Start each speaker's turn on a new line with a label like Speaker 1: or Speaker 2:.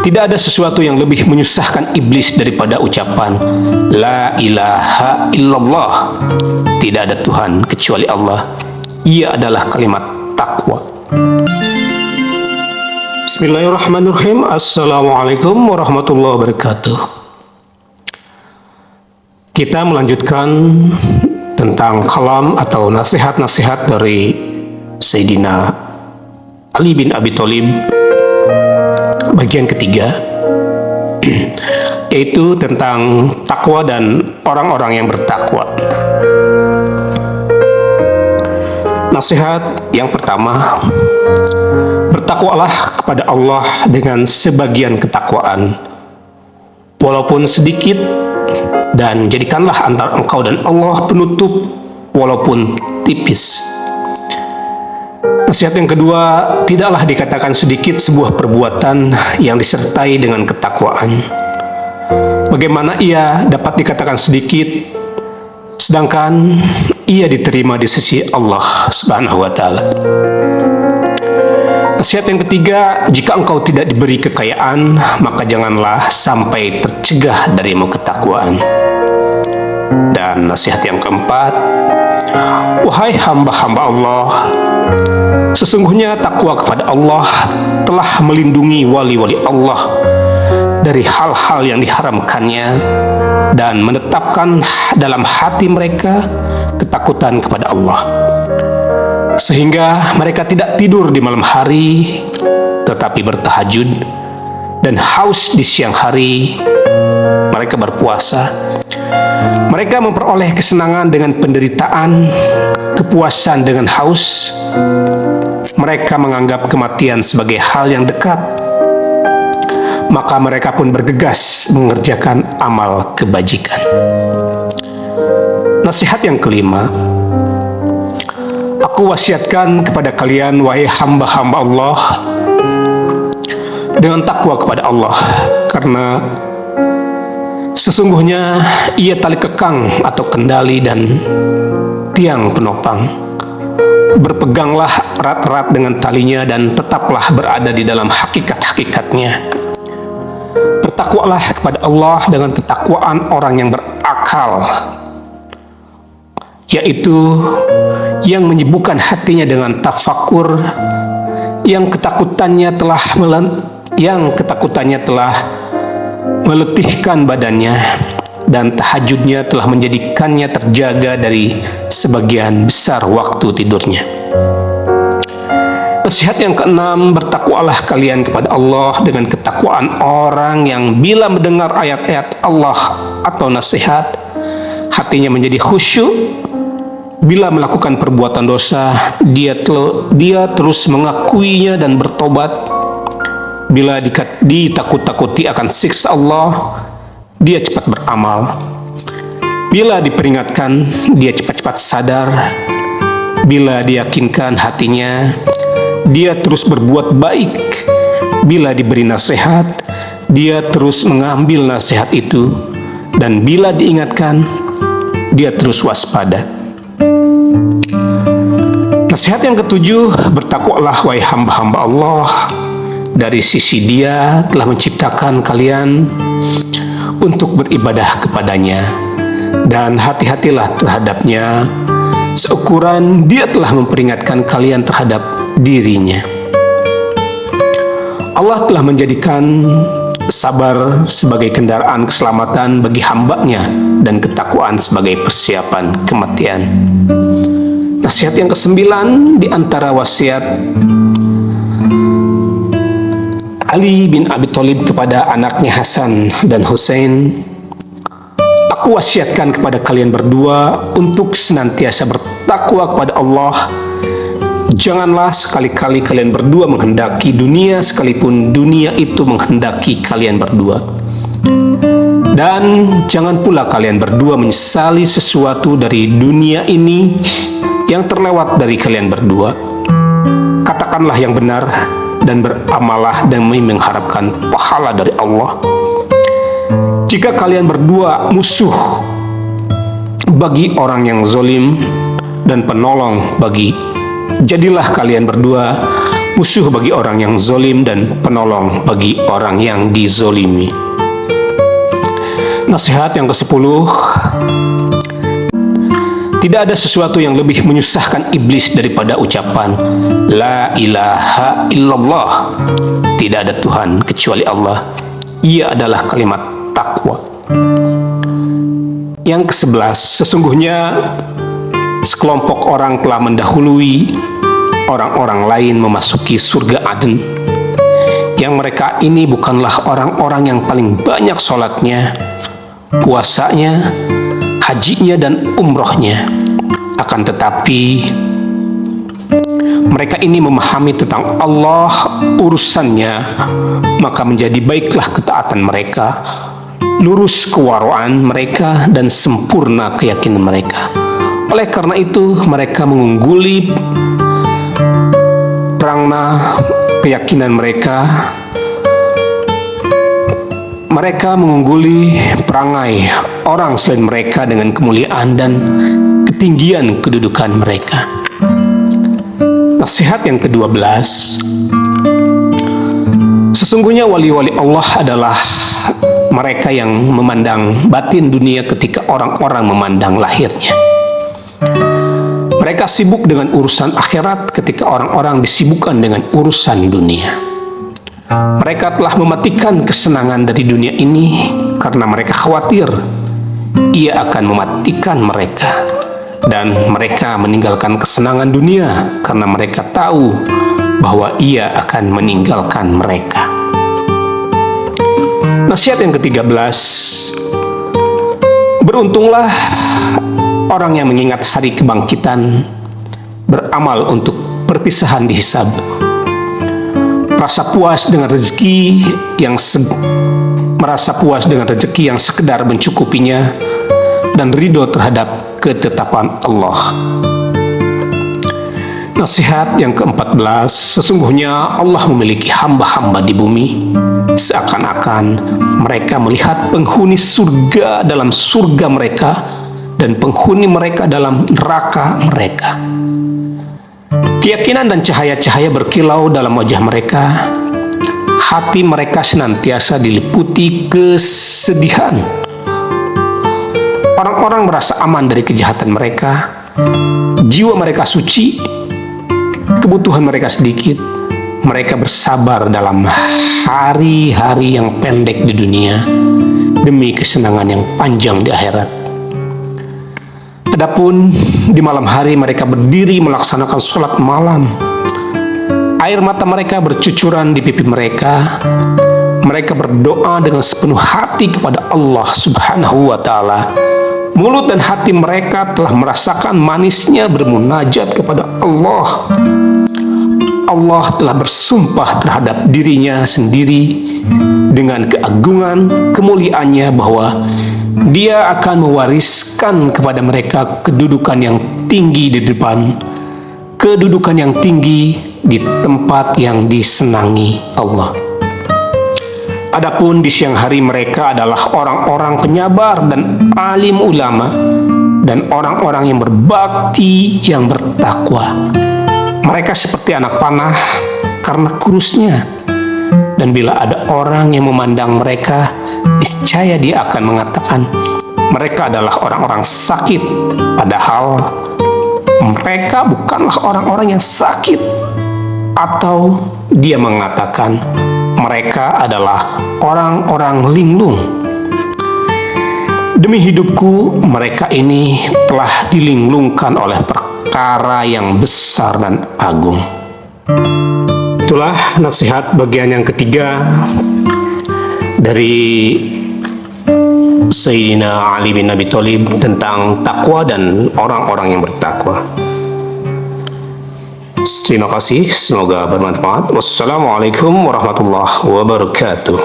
Speaker 1: Tidak ada sesuatu yang lebih menyusahkan iblis daripada ucapan La ilaha illallah. Tidak ada Tuhan kecuali Allah. Ia adalah kalimat takwa. Bismillahirrahmanirrahim. Assalamualaikum warahmatullahi wabarakatuh. Kita melanjutkan tentang kalam atau nasihat-nasihat dari Sayyidina Ali bin Abi Thalib, bagian ketiga, yaitu tentang takwa dan orang-orang yang bertakwa. Nasihat yang pertama, bertakwalah kepada Allah dengan sebagian ketakwaan, walaupun sedikit, dan jadikanlah antara engkau dan Allah penutup walaupun tipis. Nasihat yang kedua, tidaklah dikatakan sedikit sebuah perbuatan yang disertai dengan ketakwaan. Bagaimana ia dapat dikatakan sedikit sedangkan ia diterima di sisi Allah Subhanahu wa Ta'ala. Nasihat yang ketiga, jika engkau tidak diberi kekayaan, maka janganlah sampai tercegah darimu ketakwaan. Dan nasihat yang keempat, wahai hamba-hamba Allah, sesungguhnya takwa kepada Allah telah melindungi wali-wali Allah dari hal-hal yang diharamkannya dan menetapkan dalam hati mereka ketakutan kepada Allah, sehingga mereka tidak tidur di malam hari tetapi bertahajud, dan haus di siang hari mereka berpuasa. Mereka memperoleh kesenangan dengan penderitaan, kepuasan dengan haus. Mereka menganggap kematian sebagai hal yang dekat, maka mereka pun bergegas mengerjakan amal kebajikan. Nasihat yang kelima, aku wasiatkan kepada kalian, wahai hamba-hamba Allah, dengan takwa kepada Allah, karena sesungguhnya ia tali kekang atau kendali dan tiang penopang. Berpeganglah erat-erat dengan talinya dan tetaplah berada di dalam hakikat-hakikatnya. Bertakwalah kepada Allah dengan ketakwaan orang yang berakal, yaitu yang menyibukkan hatinya dengan tafakur, yang ketakutannya telah meletihkan badannya, dan tahajudnya telah menjadikannya terjaga dari sebagian besar waktu tidurnya. Nasihat yang keenam, bertakwalah kalian kepada Allah dengan ketakwaan orang yang bila mendengar ayat-ayat Allah atau nasihat, hatinya menjadi khusyuk. Bila melakukan perbuatan dosa, dia terus mengakuinya dan bertobat. Bila ditakut-takuti akan siksa Allah, dia cepat beramal. Bila diperingatkan, dia cepat-cepat sadar. Bila diyakinkan hatinya, dia terus berbuat baik. Bila diberi nasihat, dia terus mengambil nasihat itu. Dan bila diingatkan, dia terus waspada. Nasihat yang ketujuh, bertakwalah wahai hamba-hamba Allah. Dari sisi Dia telah menciptakan kalian untuk beribadah kepadanya, dan hati-hatilah terhadapnya seukuran Dia telah memperingatkan kalian terhadap dirinya. Allah telah menjadikan sabar sebagai kendaraan keselamatan bagi hambanya dan ketakwaan sebagai persiapan kematian. Nasihat yang kesembilan, di antara wasiat Ali bin Abi Thalib kepada anaknya Hasan dan Hussein, aku wasiatkan kepada kalian berdua untuk senantiasa bertakwa kepada Allah. Janganlah sekali-kali kalian berdua menghendaki dunia, sekalipun dunia itu menghendaki kalian berdua. Dan jangan pula kalian berdua menyesali sesuatu dari dunia ini yang terlewat dari kalian berdua. Katakanlah yang benar dan beramalah demi mengharapkan pahala dari Allah. Jika kalian berdua musuh bagi orang yang zalim dan penolong jadilah kalian berdua musuh bagi orang yang zolim dan penolong bagi orang yang dizolimi. Nasihat yang ke-10, tidak ada sesuatu yang lebih menyusahkan iblis daripada ucapan La ilaha illallah. Tidak ada Tuhan kecuali Allah. Ia adalah kalimat takwa. Yang ke-11, sesungguhnya sekelompok orang telah mendahului orang-orang lain memasuki surga Aden. Yang mereka ini bukanlah orang-orang yang paling banyak sholatnya, puasanya, hajinya, dan umrohnya. Akan tetapi mereka ini memahami tentang Allah urusannya, maka menjadi baiklah ketaatan mereka, lurus kewaraan mereka, dan sempurna keyakinan mereka. Oleh karena itu mereka mengungguli perangna keyakinan mereka. Mereka mengungguli perangai orang selain mereka dengan kemuliaan dan ketinggian kedudukan mereka. Nasihat yang ke-12, sesungguhnya wali-wali Allah adalah mereka yang memandang batin dunia ketika orang-orang memandang lahirnya. Mereka sibuk dengan urusan akhirat ketika orang-orang disibukkan dengan urusan dunia. Mereka telah mematikan kesenangan dari dunia ini karena mereka khawatir ia akan mematikan mereka. Dan mereka meninggalkan kesenangan dunia karena mereka tahu bahwa ia akan meninggalkan mereka. Nasihat yang ke-13, beruntunglah orang yang mengingat hari kebangkitan, beramal untuk perpisahan dihisab, merasa puas dengan rezeki yang sekedar mencukupinya, dan ridho terhadap ketetapan Allah. Nasihat yang ke-14, sesungguhnya Allah memiliki hamba-hamba di bumi, seakan-akan mereka melihat penghuni surga dalam surga mereka dan penghuni mereka dalam neraka mereka. Keyakinan dan cahaya-cahaya berkilau dalam wajah mereka. Hati mereka senantiasa diliputi kesedihan. Orang-orang merasa aman dari kejahatan mereka. Jiwa mereka suci. Kebutuhan mereka sedikit. Mereka bersabar dalam hari-hari yang pendek di dunia demi kesenangan yang panjang di akhirat. Adapun di malam hari mereka berdiri melaksanakan sholat malam. Air mata mereka bercucuran di pipi mereka. Mereka berdoa dengan sepenuh hati kepada Allah Subhanahu wa Ta'ala. Mulut dan hati mereka telah merasakan manisnya bermunajat kepada Allah. Allah telah bersumpah terhadap dirinya sendiri dengan keagungan kemuliaannya bahwa Dia akan mewariskan kepada mereka kedudukan yang tinggi di depan, kedudukan yang tinggi di tempat yang disenangi Allah. Adapun di siang hari mereka adalah orang-orang penyabar dan alim ulama dan orang-orang yang berbakti, yang bertakwa. Mereka seperti anak panah karena kurusnya. Dan bila ada orang yang memandang mereka, niscaya dia akan mengatakan mereka adalah orang-orang sakit. Padahal mereka bukanlah orang-orang yang sakit. Atau dia mengatakan mereka adalah orang-orang linglung. Demi hidupku, mereka ini telah dilinglungkan oleh perkara yang besar dan agung. Itulah nasihat bagian yang ketiga dari Sayyidina Ali bin Abi Thalib tentang takwa dan orang-orang yang bertakwa. Terima kasih, semoga bermanfaat. Wassalamualaikum warahmatullahi wabarakatuh.